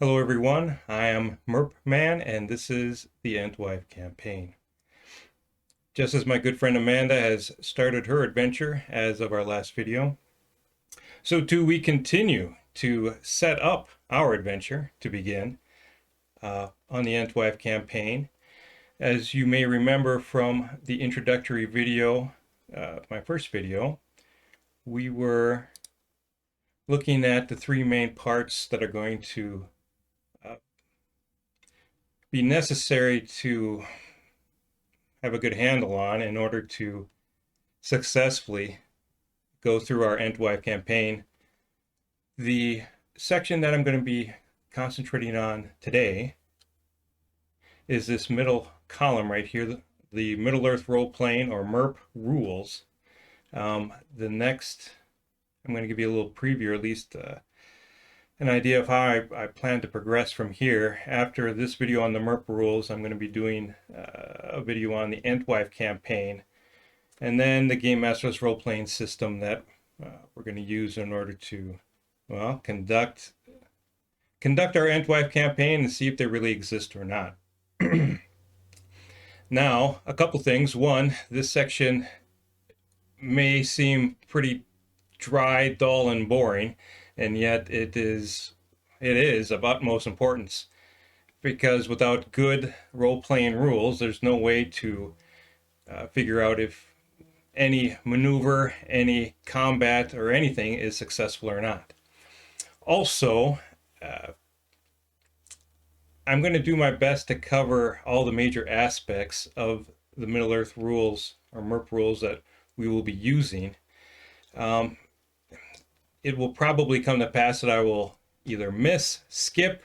Hello everyone, I am MERP Man and this is the Entwife campaign. Just as my good friend Amanda has started her adventure as of our last video, so too we continue to set up our adventure to begin on the Entwife campaign. As you may remember from the introductory video, my first video, we were looking at the three main parts that are going to be necessary to have a good handle on in order to successfully go through our Entwife campaign. The section that I'm going to be concentrating on today is this middle column right here, the Middle Earth role playing or MERP rules. The next, I'm going to give you a little preview, or at least an idea of how I plan to progress from here. After this video on the MERP rules, I'm going to be doing a video on the Entwife campaign, and then the Game Master's role-playing system that we're going to use in order to, well, conduct our Entwife campaign and see if they really exist or not. Now, a couple things. One, this section may seem pretty dry, dull, and boring, and yet it is of utmost importance, because without good role-playing rules, there's no way to figure out if any maneuver, any combat, or anything is successful or not. Also, I'm going to do my best to cover all the major aspects of the Middle Earth rules or MERP rules that we will be using. It will probably come to pass that I will either miss, skip,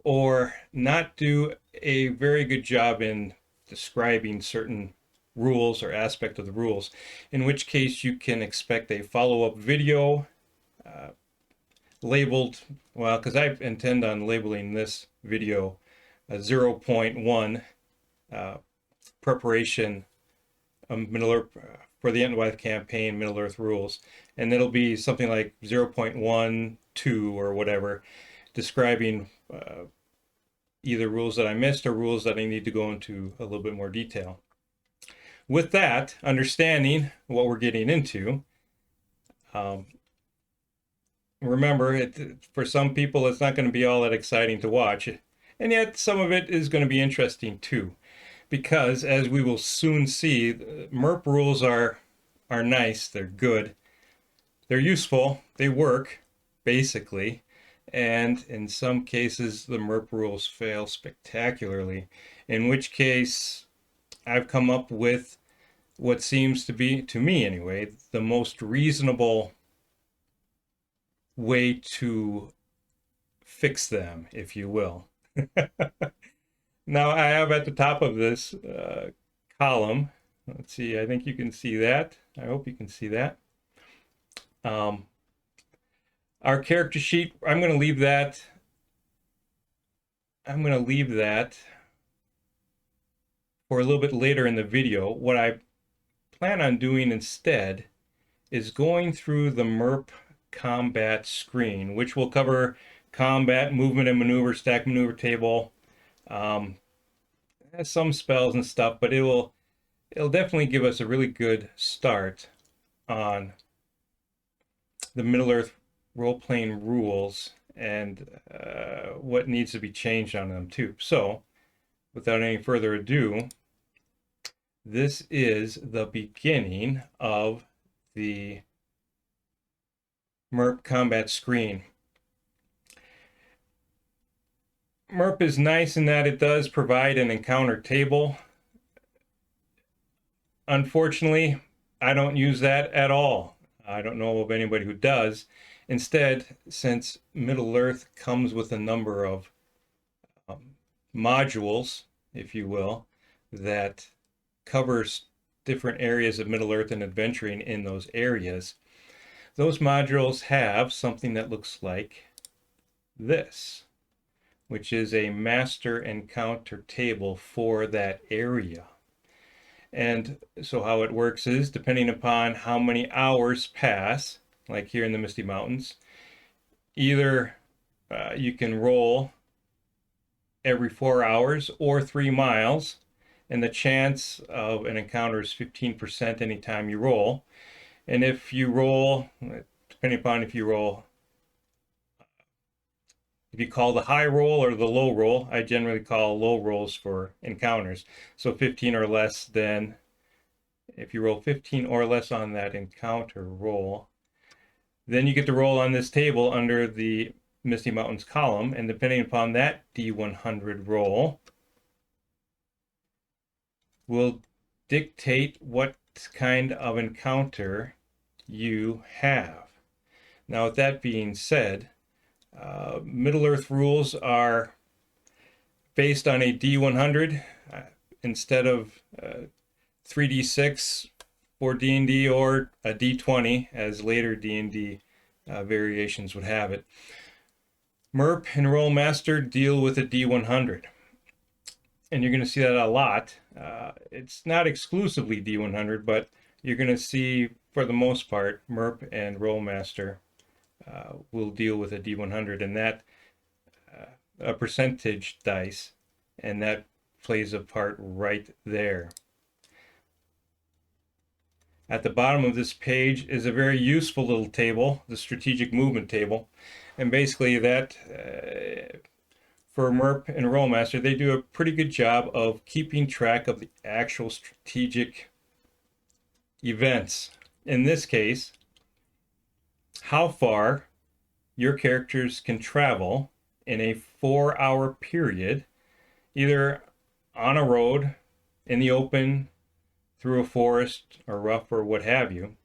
or not do a very good job in describing certain rules or aspect of the rules, in which case you can expect a follow-up video labeled, well, because I intend on labeling this video 0.1 preparation Middle Earth for the Entwife campaign Middle Earth rules, and it'll be something like 0.12 or whatever, describing either rules that I missed or rules that I need to go into a little bit more detail. With that, understanding what we're getting into, remember, for some people it's not going to be all that exciting to watch, and yet some of it is going to be interesting too, because as we will soon see, MERP rules are nice, they're good, they're useful, they work basically, and in some cases the MERP rules fail spectacularly, in which case I've come up with what seems to be, to me anyway, the most reasonable way to fix them, if you will. Now I have at the top of this column, let's see, I think you can see that. I hope you can see that. Our character sheet, I'm going to leave that for a little bit later in the video. What I plan on doing instead is going through the MERP combat screen, which will cover combat, movement and maneuver, stack maneuver table, has some spells and stuff, but it'll definitely give us a really good start on the Middle Earth role-playing rules and what needs to be changed on them too. So, without any further ado, this is the beginning of the MERP combat screen. MERP is nice in that it does provide an encounter table. Unfortunately, I don't use that at all. I don't know of anybody who does. Instead, since Middle Earth comes with a number of modules, if you will, that covers different areas of Middle Earth and adventuring in those areas, those modules have something that looks like this, which is a master encounter table for that area. And so how it works is, depending upon how many hours pass, like here in the Misty Mountains, either you can roll every 4 hours or 3 miles, and the chance of an encounter is 15% anytime you roll. And if you roll, depending upon if you call the high roll or the low roll, I generally call low rolls for encounters. So 15 or less, then if you roll 15 or less on that encounter roll, then you get to roll on this table under the Misty Mountains column, and depending upon that D100 roll will dictate what kind of encounter you have. Now, with that being said, Middle-earth rules are based on a D100 instead of 3D6 for D&D or a D20 as later D&D variations would have it. MERP and Rolemaster deal with a D100, and you're going to see that a lot. It's not exclusively D100, but you're going to see, for the most part, MERP and Rolemaster will deal with a D100, and that a percentage dice, and that plays a part right there. At the bottom of this page is a very useful little table, the strategic movement table, and basically that for MERP and Rolemaster, they do a pretty good job of keeping track of the actual strategic events. In this case, how far your characters can travel in a 4-hour period, either on a road, in the open, through a forest, or rough, or what have you.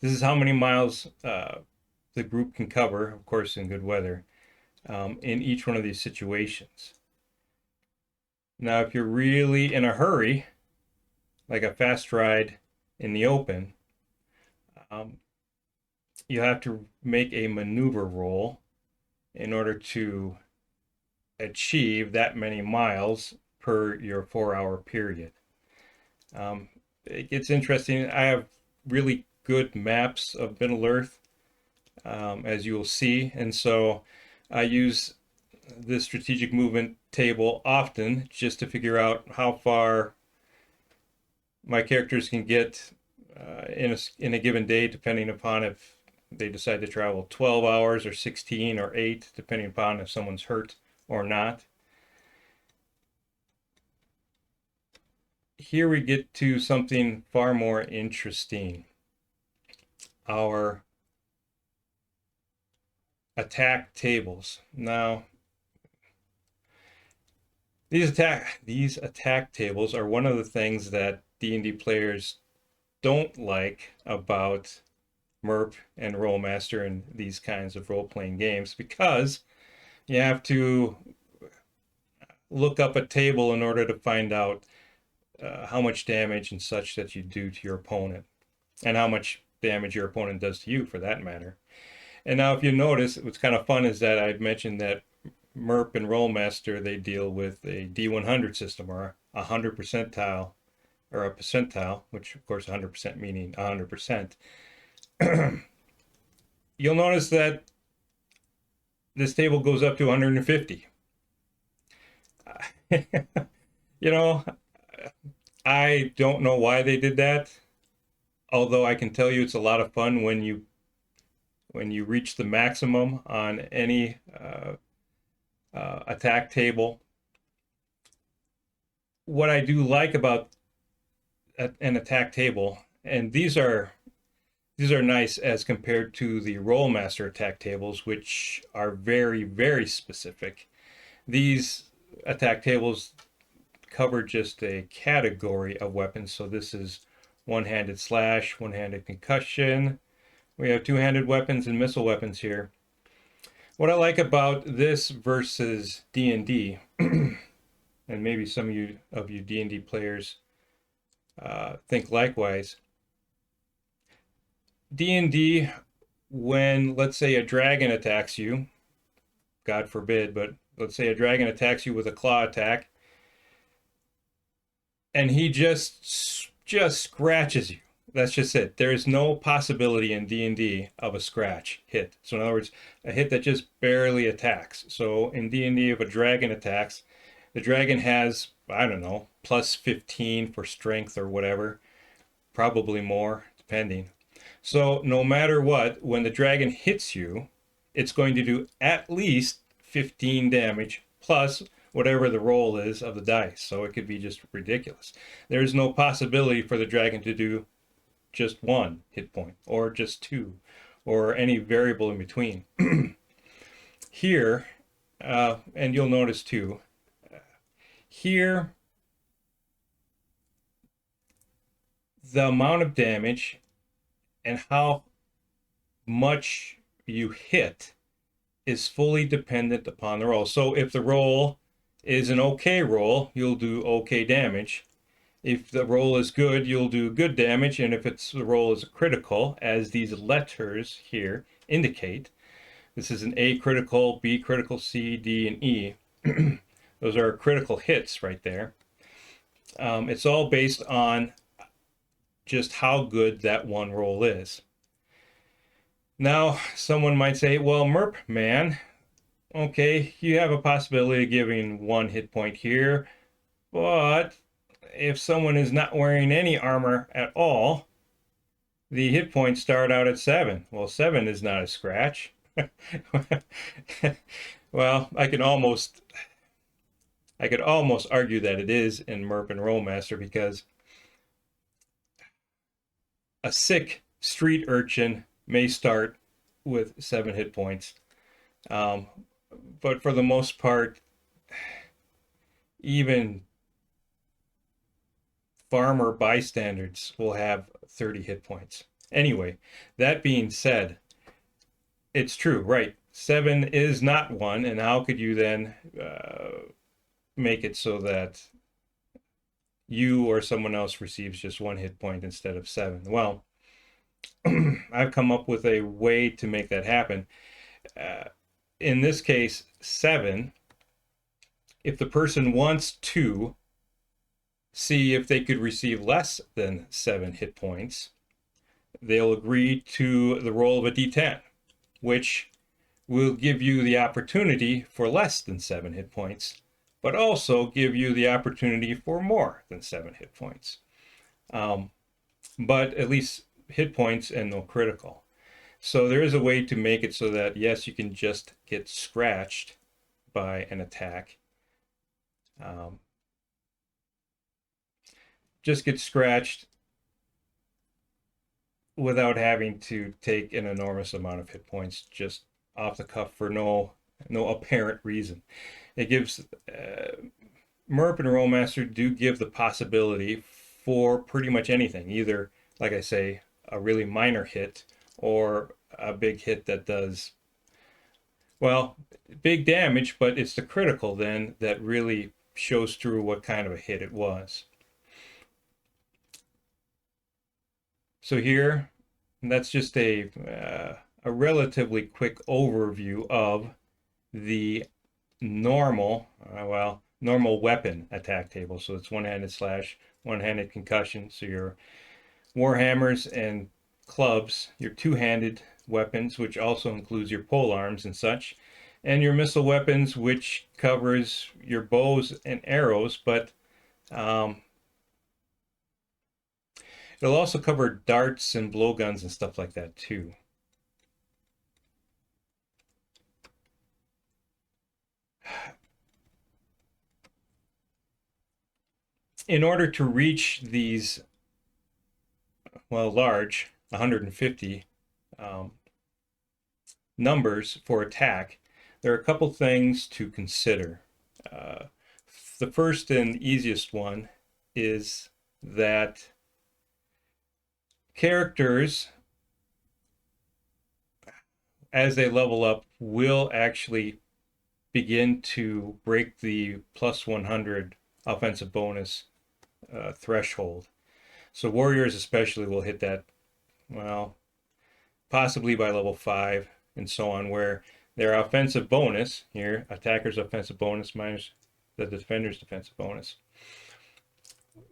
This is how many miles the group can cover, of course in good weather, in each one of these situations. Now, if you're really in a hurry, like a fast ride in the open, you have to make a maneuver roll in order to achieve that many miles per your 4-hour period. It gets interesting. I have really good maps of Middle Earth, as you will see, and so I use this strategic movement table often just to figure out how far my characters can get in a given day, depending upon if they decide to travel 12 hours or 16 or 8, depending upon if someone's hurt or not. Here we get to something far more interesting. Our attack tables. Now, these attack tables are one of the things that D&D players don't like about MERP and Rolemaster and these kinds of role-playing games, because you have to look up a table in order to find out how much damage and such that you do to your opponent, and how much damage your opponent does to you, for that matter. And now, if you notice, what's kind of fun is that I've mentioned that MERP and Rolemaster, they deal with a D100 system, or a 100 percentile, or a percentile, which of course 100% meaning 100%. You'll notice that this table goes up to 150. You know, I don't know why they did that, although I can tell you it's a lot of fun when you reach the maximum on any attack table. What I do like about an attack table, and these are nice as compared to the Rolemaster attack tables, which are very, very specific. These attack tables cover just a category of weapons. So this is one-handed slash, one-handed concussion. We have two-handed weapons and missile weapons here. What I like about this versus D&D, and maybe some of you D&D players think likewise. D&D, when, let's say, a dragon attacks you, God forbid, but let's say a dragon attacks you with a claw attack, and he just scratches you That's just it. There is no possibility in D&D of a scratch hit. So in other words, a hit that just barely attacks. So in D&D, if a dragon attacks, the dragon has, I don't know, plus 15 for strength or whatever, probably more, depending. So no matter what, when the dragon hits you, it's going to do at least 15 damage plus whatever the roll is of the dice. So it could be just ridiculous. There's no possibility for the dragon to do just 1 hit point or just 2 or any variable in between. Here, and you'll notice too, here the amount of damage and how much you hit is fully dependent upon the roll. So if the roll is an okay roll, you'll do okay damage. If the roll is good, you'll do good damage, and if the roll is critical, as these letters here indicate, this is an A critical, B critical, C, D, and E. Those are critical hits right there. It's all based on just how good that one roll is. Now, someone might say, well, MERP man, okay, you have a possibility of giving 1 hit point here, but if someone is not wearing any armor at all, the hit points start out at 7. Well, 7 is not a scratch. Well, I could almost argue that it is in MERP and Rolemaster, because a sick street urchin may start with 7 hit points. But for the most part, even farmer bystanders will have 30 hit points. Anyway, that being said, it's true, right? 7 is not 1, and how could you then make it so that you or someone else receives just 1 hit point instead of 7? Well, I've come up with a way to make that happen. In this case, 7, if the person wants to see if they could receive less than 7 hit points, they'll agree to the roll of a d10, which will give you the opportunity for less than 7 hit points, but also give you the opportunity for more than 7 hit points. But at least hit points and no critical. So there is a way to make it so that, yes, you can just get scratched by an attack. Just get scratched without having to take an enormous amount of hit points just off the cuff for no apparent reason. It gives MERP and Rolemaster do give the possibility for pretty much anything, either, like I say, a really minor hit or a big hit that does, well, big damage, but it's the critical then that really shows through what kind of a hit it was. So here, that's just a relatively quick overview of the normal weapon attack table. So it's one-handed slash, one-handed concussion. So your warhammers and clubs, your two-handed weapons, which also includes your pole arms and such, and your missile weapons, which covers your bows and arrows, but it'll also cover darts and blowguns and stuff like that too. In order to reach these, well, large 150 numbers for attack, there are a couple things to consider. The first and easiest one is that characters, as they level up, will actually begin to break the plus 100 offensive bonus threshold. So warriors especially will hit that, well, possibly by level 5 and so on, where their offensive bonus here, attacker's offensive bonus minus the defender's defensive bonus,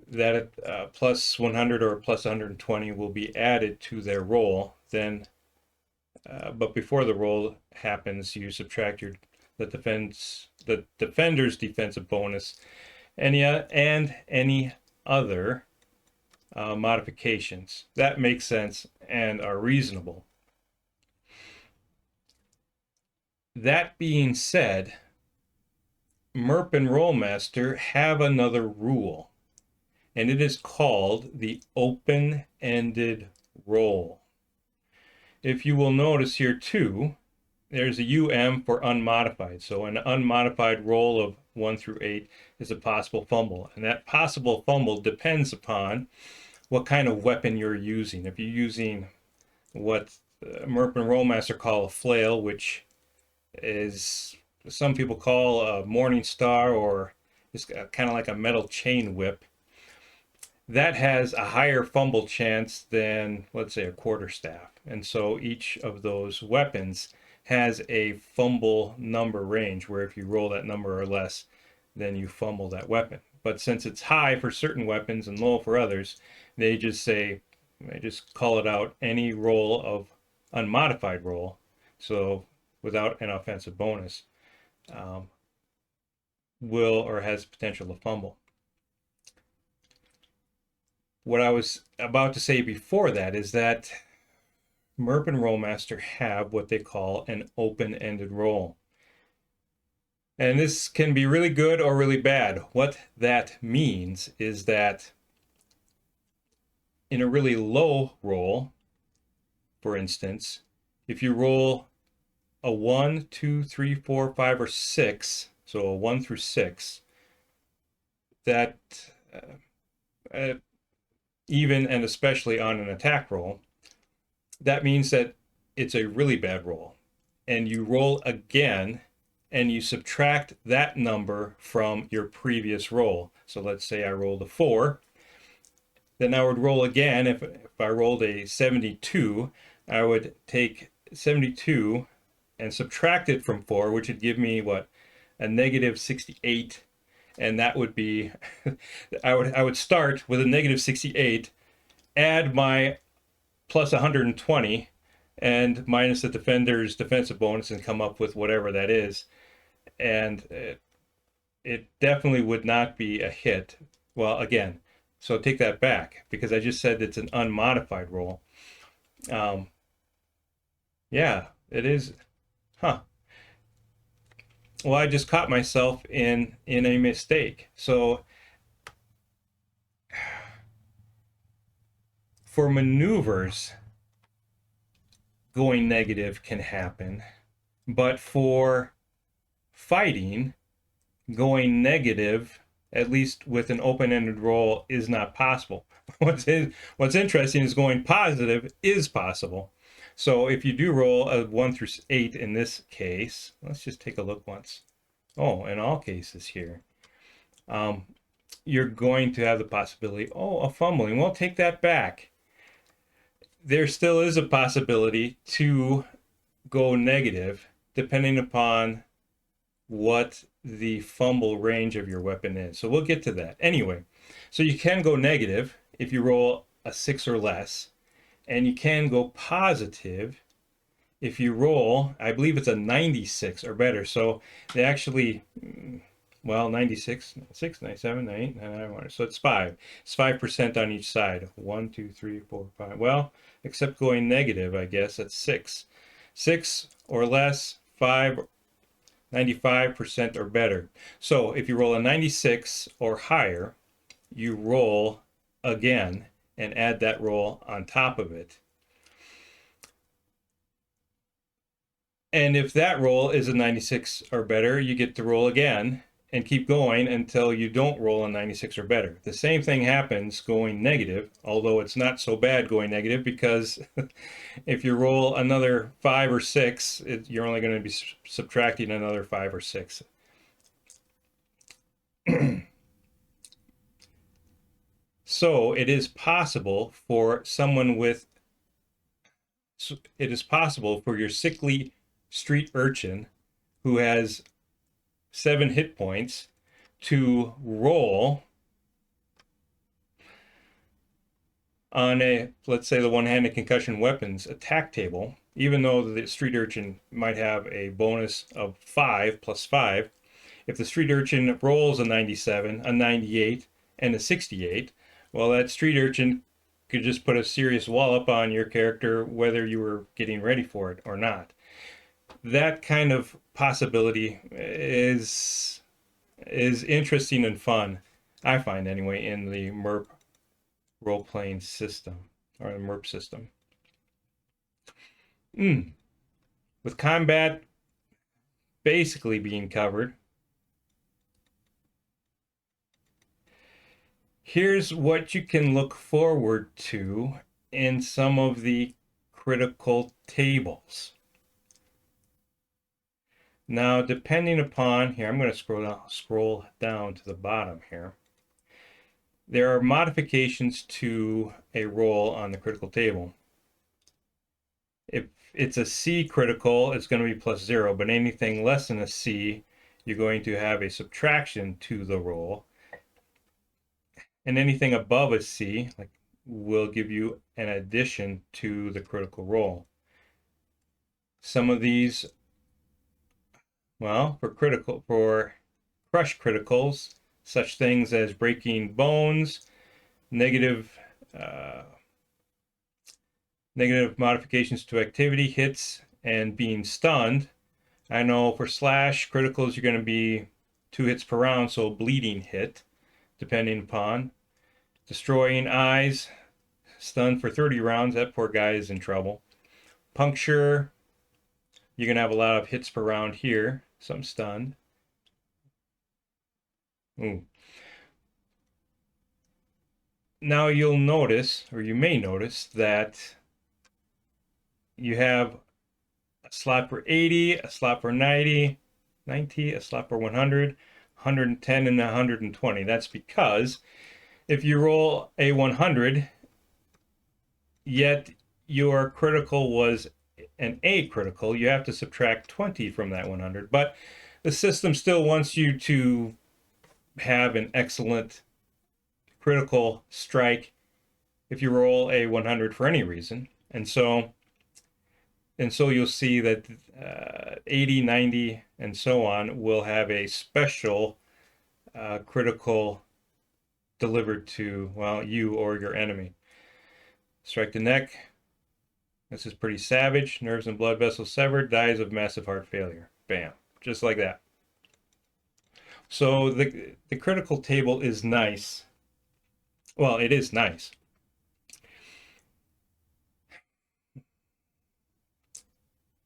that plus 100 or plus 120 will be added to their roll. Then, but before the roll happens, you subtract the defender's defensive bonus, and any other modifications that make sense and are reasonable. That being said, MERP and Rolemaster have another rule, and it is called the open-ended roll. If you will notice here too, there's a UM for unmodified. So an unmodified roll of 1 through 8 is a possible fumble. And that possible fumble depends upon what kind of weapon you're using. If you're using what MERP and Rolemaster call a flail, which is some people call a Morning Star, or it's kind of like a metal chain whip, that has a higher fumble chance than, let's say, a quarterstaff. And so each of those weapons has a fumble number range where if you roll that number or less, then you fumble that weapon. But since it's high for certain weapons and low for others, they just call it out any roll of unmodified roll, so without an offensive bonus, will or has potential to fumble. What I was about to say before that is that MERP and Rolemaster have what they call an open-ended roll. And this can be really good or really bad. What that means is that in a really low roll, for instance, if you roll a 1, 2, 3, 4, 5, or 6, so a 1 through 6, that even and especially on an attack roll, that means that it's a really bad roll. And you roll again, and you subtract that number from your previous roll. So let's say I rolled a 4. Then I would roll again. If I rolled a 72, I would take 72 and subtract it from 4, which would give me what? A negative 68. And that would be, I would start with a negative 68, add my plus 120, and minus the defender's defensive bonus, and come up with whatever that is. And it definitely would not be a hit. Well, again, so take that back, because I just said it's an unmodified roll. Yeah, it is. Huh. Well, I just caught myself in a mistake. So for maneuvers, going negative can happen, but for fighting, going negative, at least with an open-ended roll, is not possible. What's interesting is going positive is possible. So if you do roll a 1 through 8 in this case, let's just take a look once. Oh, in all cases here, you're going to have the possibility, of fumbling. Well, take that back. There still is a possibility to go negative depending upon what the fumble range of your weapon is. So we'll get to that. Anyway, so you can go negative if you roll a 6 or less, and you can go positive if you roll, I believe it's a 96 or better. So they actually, well, 96, 6, 97, 98, 99, so it's 5. It's 5% on each side. 1, 2, 3, 4, 5. Well, except going negative, I guess, that's 6. 6 or less, 5, 95% or better. So if you roll a 96 or higher, you roll again and add that roll on top of it. And if that roll is a 96 or better, you get to roll again and keep going until you don't roll a 96 or better. The same thing happens going negative, although it's not so bad going negative, because if you roll another 5 or 6, you're only going to be subtracting another 5 or 6. So it is possible for your sickly street urchin who has 7 hit points to roll On a, let's say, the one-handed concussion weapons attack table, even though the street urchin might have a bonus of 5 plus 5, if the street urchin rolls a 97, a 98, and a 68, well, that street urchin could just put a serious wallop on your character whether you were getting ready for it or not. That kind of possibility is interesting and fun, I find anyway, in the MERP role-playing system, or the MERP system. With combat basically being covered, here's what you can look forward to in some of the critical tables. Now, depending upon, here, I'm going to scroll down to the bottom here. There are modifications to a roll on the critical table. If it's a C critical, it's going to be +0, but anything less than a C, you're going to have a subtraction to the roll. And anything above a C, like, will give you an addition to the critical roll. Some of these, well, for crush criticals, such things as breaking bones, negative modifications to activity hits, and being stunned. I know for slash criticals, you're going to be 2 hits per round, so bleeding hit, depending upon. Destroying eyes, stunned for 30 rounds, that poor guy is in trouble. Puncture, you're going to have a lot of hits per round here, some stunned. Ooh. Now you'll notice, or you may notice, that you have a slot for 80, a slot for 90, a slot for 100, 110, and 120. That's because if you roll a 100, yet your critical was an A critical, you have to subtract 20 from that 100. But the system still wants you to have an excellent critical strike if you roll a 100 for any reason. And so you'll see that 80, 90, and so on will have a special critical delivered to, well, you or your enemy. Strike the neck. This is pretty savage. Nerves and blood vessels severed. Dies of massive heart failure. Bam. Just like that. So the critical table is nice. Well, it is nice.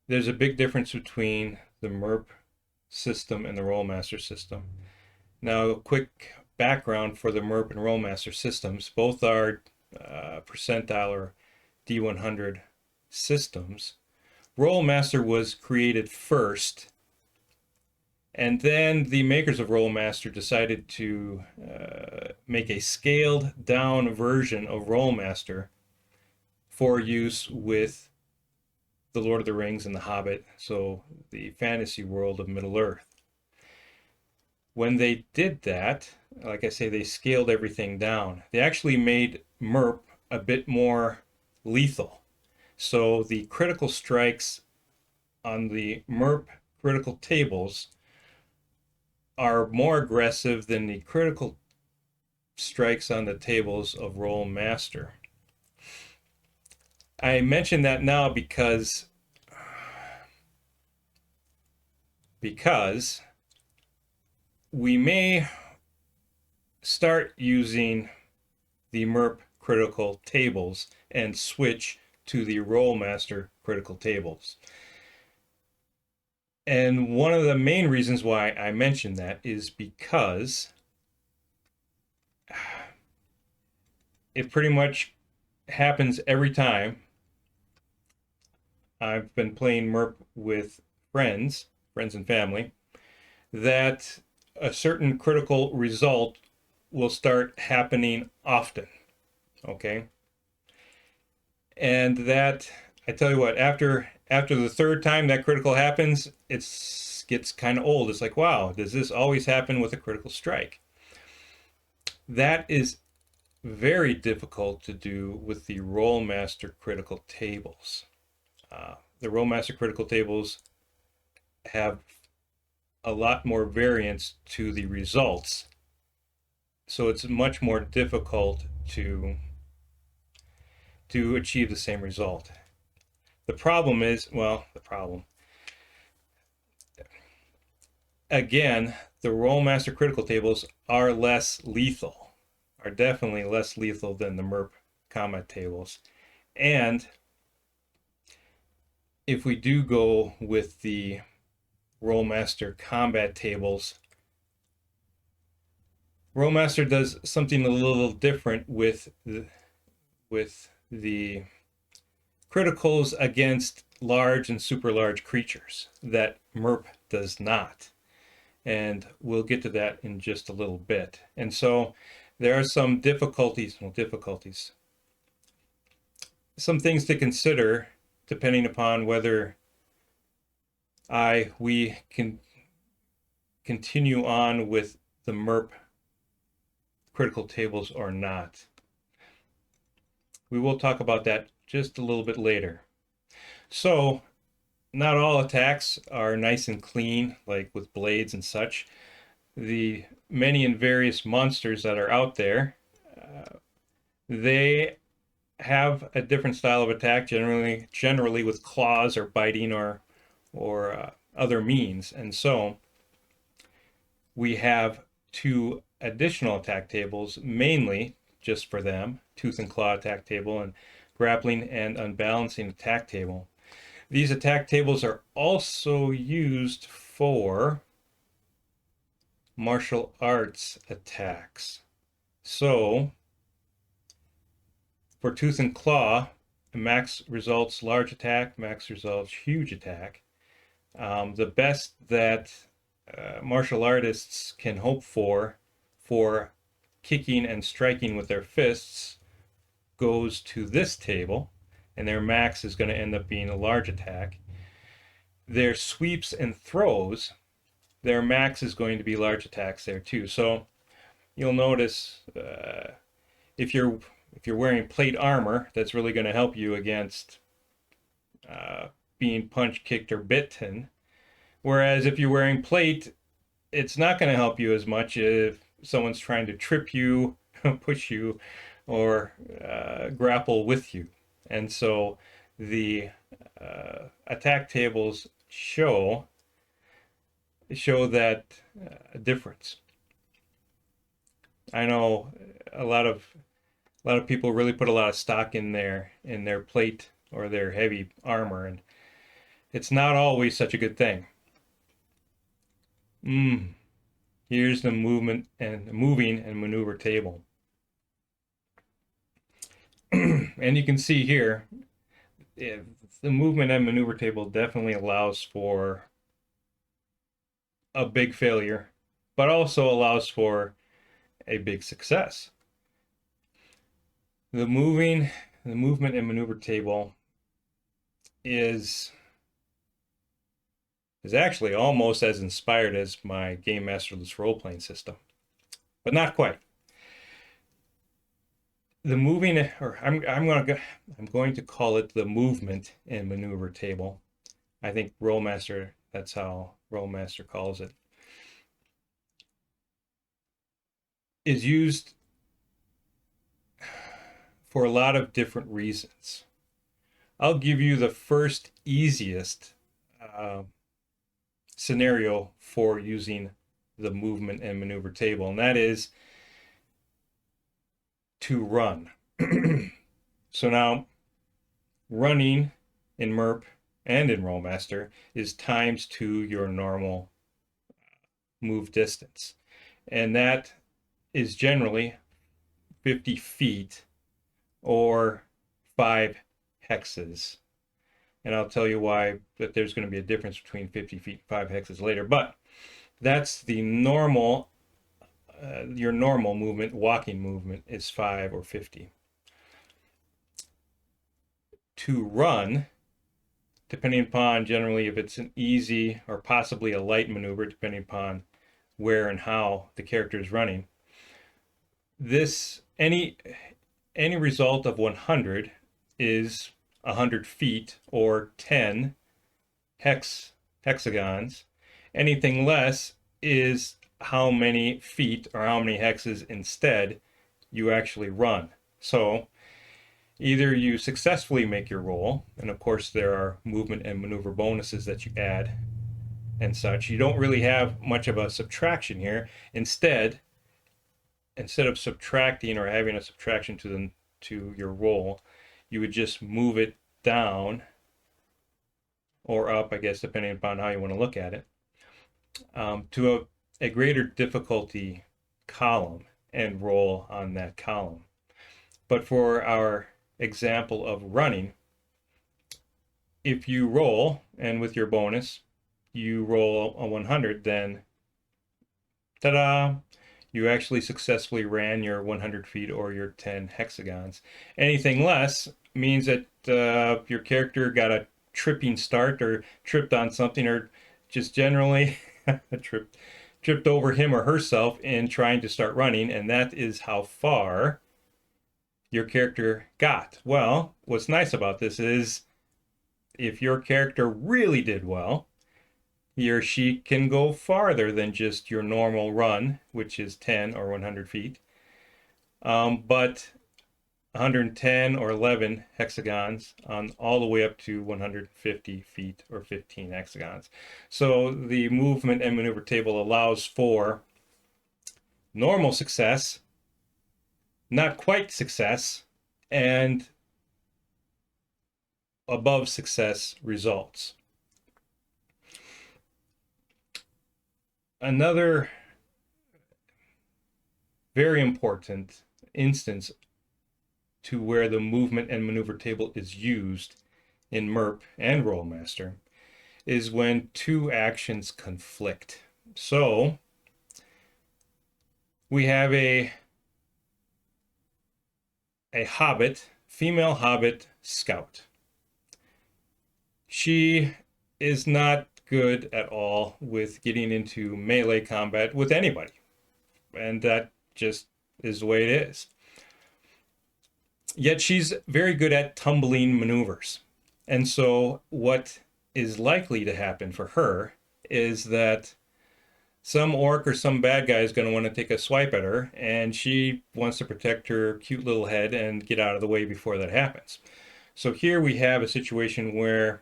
There's a big difference between the MERP system and the Rolemaster system. Now, a quick background for the MERP and Rolemaster systems. Both are percentile or D100 systems. Rolemaster was created first, and then the makers of Rolemaster decided to make a scaled down version of Rolemaster for use with the Lord of the Rings and the Hobbit, so the fantasy world of Middle-earth. When they did that, like I say, they scaled everything down. They actually made MERP a bit more lethal. So the critical strikes on the MERP critical tables are more aggressive than the critical strikes on the tables of Rolemaster. I mention that now because we may start using the MERP critical tables and switch to the Rolemaster critical tables. And one of the main reasons why I mention that is because it pretty much happens every time I've been playing MERP with friends and family, that a certain critical result will start happening often, okay? And that, I tell you what, after the third time that critical happens, it gets kind of old. It's like, wow, does this always happen with a critical strike? That is very difficult to do with the Rolemaster critical tables. The Rolemaster critical tables have a lot more variance to the results, so it's much more difficult to achieve the same result. The problem is, well, again, the Rolemaster critical tables are less lethal, are definitely less lethal than the MERP combat tables. And if we do go with the Rolemaster combat tables, Rolemaster does something a little different with the criticals against large and super large creatures that MERP does not. And we'll get to that in just a little bit. And so there are some difficulties, some things to consider depending upon whether we can continue on with the MERP critical tables or not. We will talk about that just a little bit later. So not all attacks are nice and clean, like with blades and such. The many and various monsters that are out there, they have a different style of attack, generally with claws or biting or other means. And so we have two additional attack tables, mainly just for them: tooth and claw attack table and grappling and unbalancing attack table. These attack tables are also used for martial arts attacks. So for tooth and claw, max results large attack, max results huge attack. The best that martial artists can hope for kicking and striking with their fists goes to this table, and their max is going to end up being a large attack. Their sweeps and throws, their max is going to be large attacks there too. So you'll notice if you're wearing plate armor, that's really going to help you against being punched, kicked, or bitten. Whereas if you're wearing plate, it's not going to help you as much if someone's trying to trip you, push you, or grapple with you. And so the attack tables show that difference. I know a lot of people really put a lot of stock in their plate or their heavy armor, and it's not always such a good thing. Here's the moving and maneuver table. And you can see here, the movement and maneuver table definitely allows for a big failure, but also allows for a big success. The movement and maneuver table is actually almost as inspired as my Game Masterless role-playing system, but not quite. The moving, or I'm going to call it the movement and maneuver table. I think Rolemaster, that's how Rolemaster calls it, is used for a lot of different reasons. I'll give you the first easiest scenario for using the movement and maneuver table, and that is to run. So now, running in MERP and in Rolemaster is times 2 your normal move distance, and that is generally 50 feet or 5 hexes. And I'll tell you why that there's going to be a difference between 50 feet and 5 hexes later, but that's the normal. Your normal movement, walking movement, is 5 or 50. To run, depending upon generally if it's an easy or possibly a light maneuver, depending upon where and how the character is running, this any result of 100 is 100 feet or 10 hexagons. Anything less is how many feet or how many hexes instead you actually run. So either you successfully make your roll, and of course there are movement and maneuver bonuses that you add and such. You don't really have much of a subtraction here. Instead of subtracting or having a subtraction to your roll, you would just move it down or up, I guess, depending upon how you want to look at it, to a greater difficulty column and roll on that column. But for our example of running, if you roll and with your bonus you roll a 100, then ta-da, you actually successfully ran your 100 feet or your 10 hexagons. Anything less means that your character got a tripping start or tripped on something, or just generally tripped over him or herself in trying to start running, and that is how far your character got. Well, what's nice about this is if your character really did well, he or she can go farther than just your normal run, which is 10 or 100 feet. But 110 or 11 hexagons on all the way up to 150 feet or 15 hexagons. So the movement and maneuver table allows for normal success, not quite success, and above success results. Another very important instance to where the movement and maneuver table is used in MERP and Rolemaster is when two actions conflict. So we have a hobbit, female hobbit scout. She is not good at all with getting into melee combat with anybody, and that just is the way it is. Yet she's very good at tumbling maneuvers. And so what is likely to happen for her is that some orc or some bad guy is going to want to take a swipe at her, and she wants to protect her cute little head and get out of the way before that happens. So here we have a situation where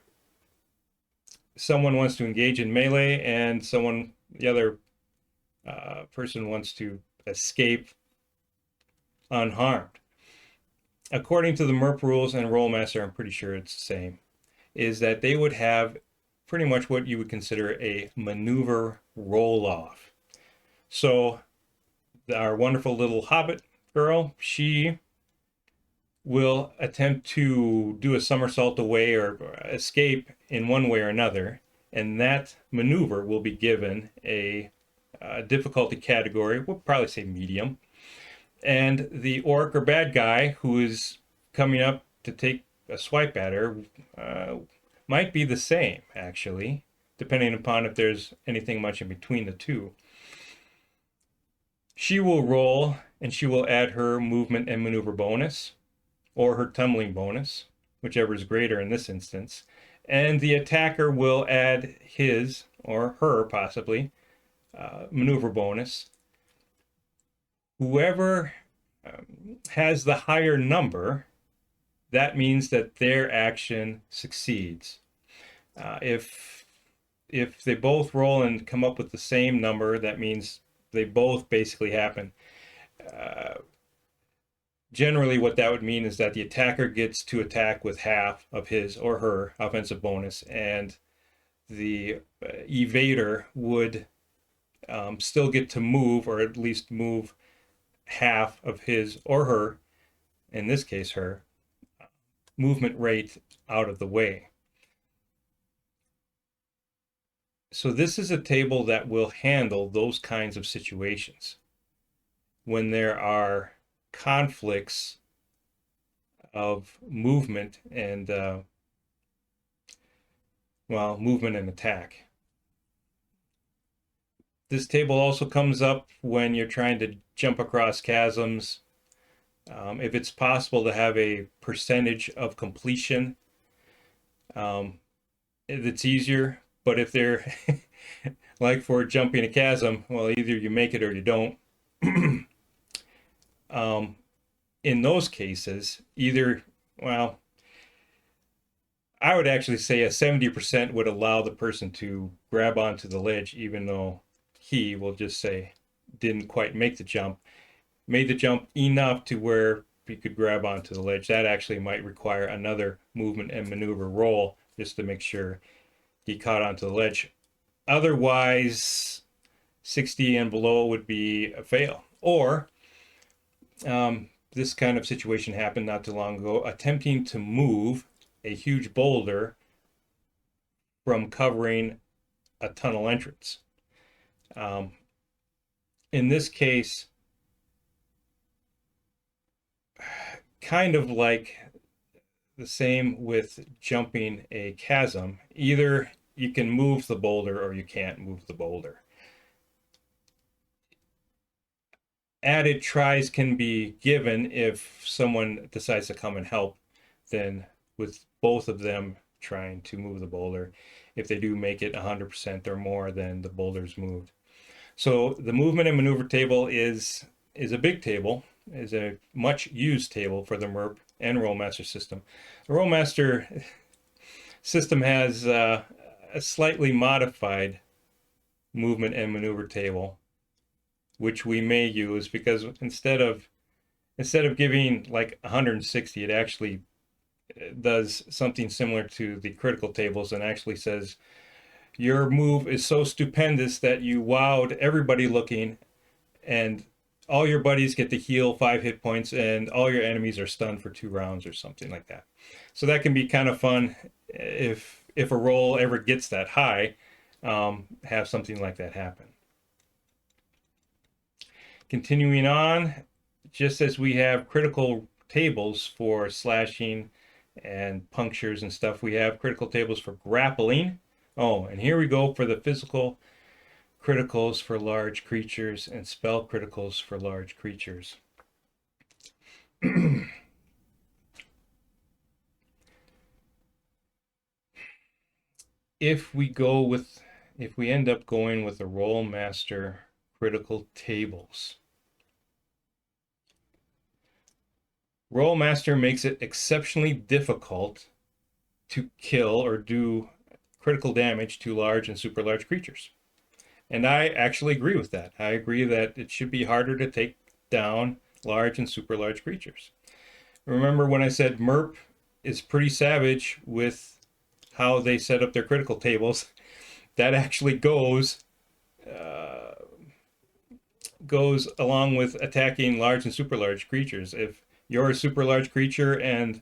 someone wants to engage in melee and the other person wants to escape unharmed. According to the MERP rules and Rolemaster, I'm pretty sure it's the same, is that they would have pretty much what you would consider a maneuver roll-off. So our wonderful little hobbit girl, she will attempt to do a somersault away or escape in one way or another, and that maneuver will be given a difficulty category, we'll probably say medium. And the orc or bad guy who is coming up to take a swipe at her might be the same, actually, depending upon if there's anything much in between the two. She will roll and she will add her movement and maneuver bonus or her tumbling bonus, whichever is greater in this instance. And the attacker will add his or her, possibly, maneuver bonus. Whoever has the higher number, that means that their action succeeds. If they both roll and come up with the same number, that means they both basically happen. Generally, what that would mean is that the attacker gets to attack with half of his or her offensive bonus, and the evader would still get to move, or at least move half of his or her, in this case her, movement rate out of the way. So this is a table that will handle those kinds of situations when there are conflicts of movement and movement and attack. This table also comes up when you're trying to jump across chasms. If it's possible to have a percentage of completion, it's easier. But if they're like for jumping a chasm, well, either you make it or you don't. In those cases, well, I would actually say a 70% would allow the person to grab onto the ledge, even though he will just say didn't quite make the jump, made the jump enough to where he could grab onto the ledge. That actually might require another movement and maneuver roll just to make sure he caught onto the ledge. Otherwise, 60 and below would be a fail. Or this kind of situation happened not too long ago, attempting to move a huge boulder from covering a tunnel entrance. In this case, kind of like the same with jumping a chasm, either you can move the boulder or you can't move the boulder. Added tries can be given if someone decides to come and help, then with both of them trying to move the boulder. If they do make it 100% or more, then the boulder's moved. So the movement and maneuver table is a big table, is a much used table for the MERP and Rolemaster system. The Rolemaster system has a slightly modified movement and maneuver table, which we may use because instead of giving like 160, it actually does something similar to the critical tables and actually says your move is so stupendous that you wowed everybody looking, and all your buddies get to heal 5 hit points and all your enemies are stunned for 2 rounds or something like that. So that can be kind of fun if a roll ever gets that high, have something like that happen. Continuing on, just as we have critical tables for slashing and punctures and stuff, we have critical tables for grappling. Oh, and here we go for the physical criticals for large creatures and spell criticals for large creatures. If we end up going with the Rolemaster critical tables, Rolemaster makes it exceptionally difficult to kill or do critical damage to large and super large creatures. And I actually agree with that. I agree that it should be harder to take down large and super large creatures. Remember when I said MERP is pretty savage with how they set up their critical tables? That actually goes along with attacking large and super large creatures. If you're a super large creature and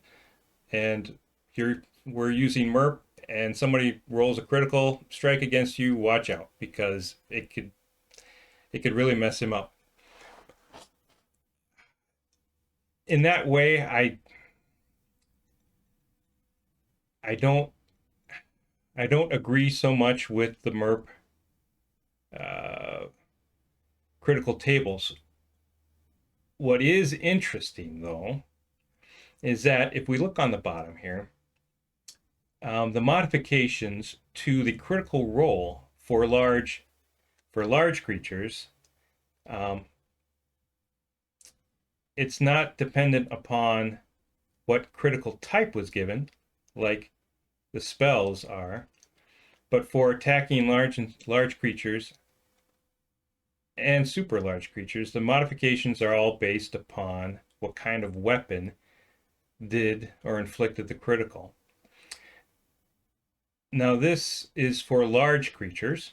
we're using MERP and somebody rolls a critical strike against you, watch out, because it could really mess him up. In that way, I don't agree so much with the MERP critical tables. What is interesting, though, is that if we look on the bottom here, the modifications to the critical roll for large creatures, it's not dependent upon what critical type was given, like the spells are, but for attacking large creatures and super large creatures, the modifications are all based upon what kind of weapon did or inflicted the critical. Now this is for large creatures.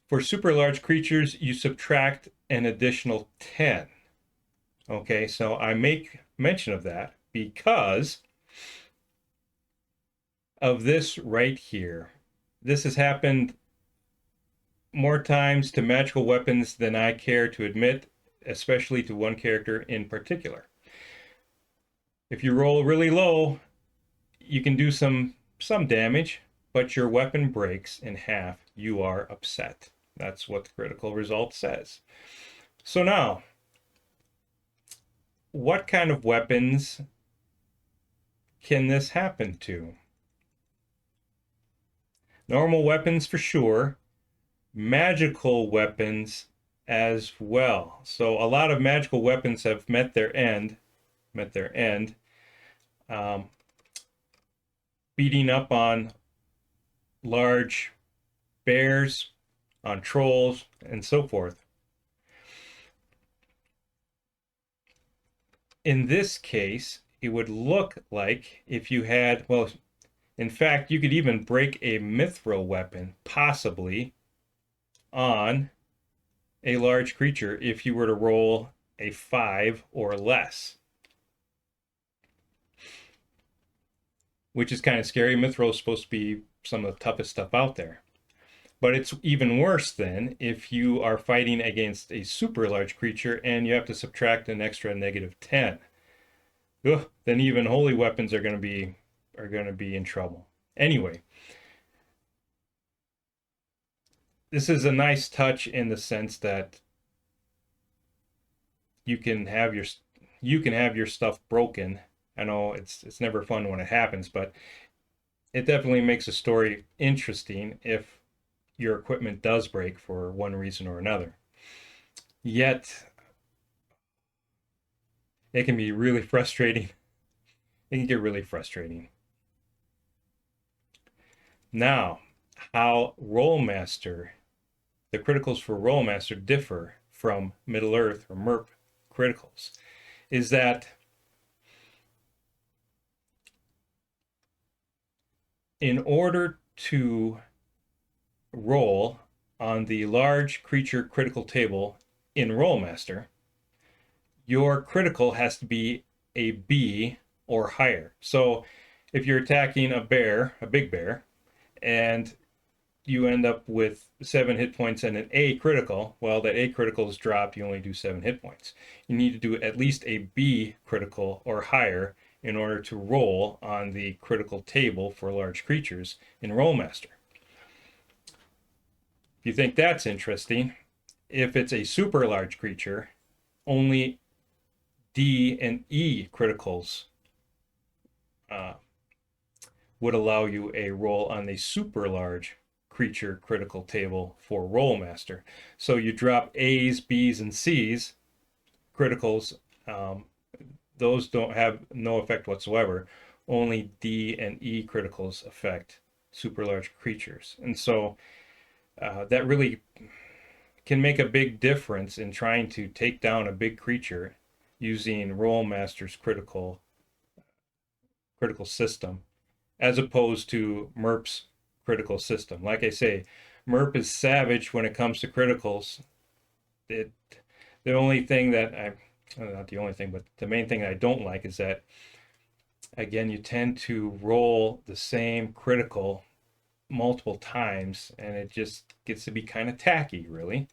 For super large creatures, you subtract an additional 10. Okay, so I make mention of that because of this right here. This has happened more times to magical weapons than I care to admit, especially to one character in particular. If you roll really low, you can do some damage, but your weapon breaks in half, you are upset. That's what the critical result says. So now, what kind of weapons can this happen to? Normal weapons for sure, magical weapons as well. So a lot of magical weapons have met their end, um, beating up on large bears, on trolls, and so forth. In this case, it would look like if you had, well, in fact, you could even break a mithril weapon, possibly, on a large creature if you were to roll a 5 or less. Which is kind of scary. Mithril is supposed to be some of the toughest stuff out there. But it's even worse then if you are fighting against a super large creature and you have to subtract an extra -10. Ugh, then even holy weapons are going to be in trouble. Anyway, this is a nice touch in the sense that you can have your stuff broken. I know it's never fun when it happens, but it definitely makes a story interesting if your equipment does break for one reason or another. Yet, it can be really frustrating. It can get really frustrating. Now, how Rolemaster, the criticals for Rolemaster differ from Middle Earth or MERP criticals, is that in order to roll on the large creature critical table in Rolemaster, your critical has to be a B or higher. So if you're attacking a bear, a big bear, and you end up with 7 hit points and an A critical, well, that A critical is dropped, you only do 7 hit points. You need to do at least a B critical or higher in order to roll on the critical table for large creatures in Rolemaster. If you think that's interesting, if it's a super large creature, only D and E criticals would allow you a roll on the super large creature critical table for Rolemaster. So you drop A's, B's, and C's criticals. Those don't have no effect whatsoever. Only D and E criticals affect super large creatures. And so that really can make a big difference in trying to take down a big creature using Rolemaster's critical system, as opposed to MERP's critical system. Like I say, MERP is savage when it comes to criticals. The only thing that not the only thing, but the main thing I don't like is that, again, you tend to roll the same critical multiple times, and it just gets to be kind of tacky, really.